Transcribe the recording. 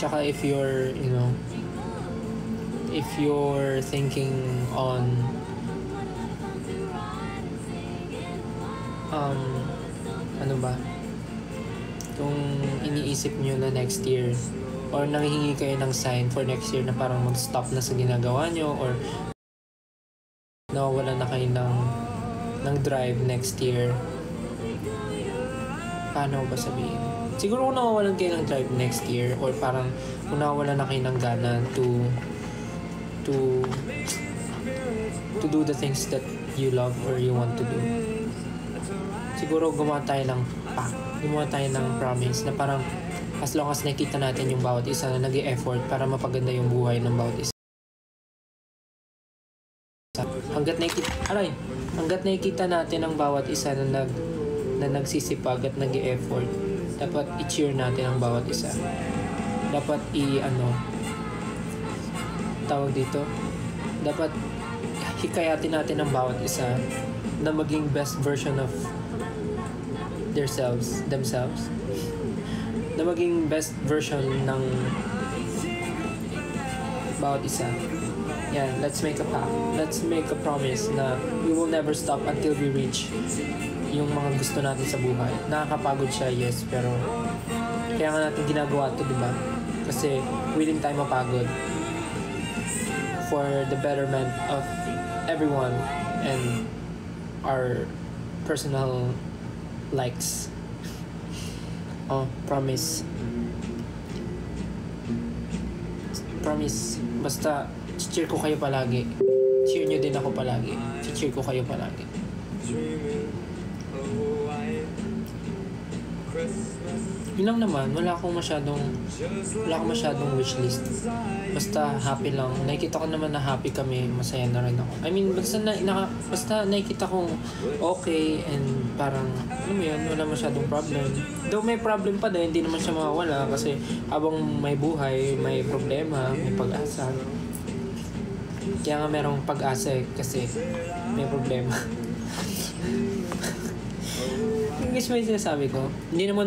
Tsaka if you're, if you're thinking on ano ba, kung iniisip nyo na next year or nanghihingi kayo ng sign for next year na parang mag-stop na sa ginagawa nyo or nawawala na kayo ng drive next year, paano ba sabihin? Siguro kung nawawalan kayo ng drive next year or parang kung nawawalan na kayo ng gana to do the things that you love or you want to do, siguro gumawa tayo ng promise na parang as long as nakita natin yung bawat isa na nag-e-effort para mapaganda yung buhay ng bawat isa. Hanggat nakikita natin ang bawat isa na nagsisipag at nag-e-effort, dapat i-cheer natin ang bawat isa. Dapat dapat hikayatin natin ang bawat isa na maging best version of themselves, na maging best version ng bawat isa. Yeah, let's make a pact. Let's make a promise na we will never stop until we reach yung mga gusto natin sa buhay. Nakakapagod siya, yes, pero kaya nga natin ginagawa ito, di ba? Kasi willing tayo mapagod for the betterment of everyone and our personal likes. Promise. Basta cheer ko kayo palagi. Cheer nyo din ako palagi. Cheer ko kayo palagi. Yun lang naman, wala akong masyadong wishlist. Basta happy lang. Nakikita ko naman na happy kami, masaya na rin ako. I mean, basta nakikita kong okay and parang, alam mo yun, wala masyadong problem. Though may problem pa din, hindi naman siya mawawala kasi habang may buhay, may problema, may pag-asa. Kaya nga merong pag-asa kasi may problema. English mo yung sinasabi ko. Hindi naman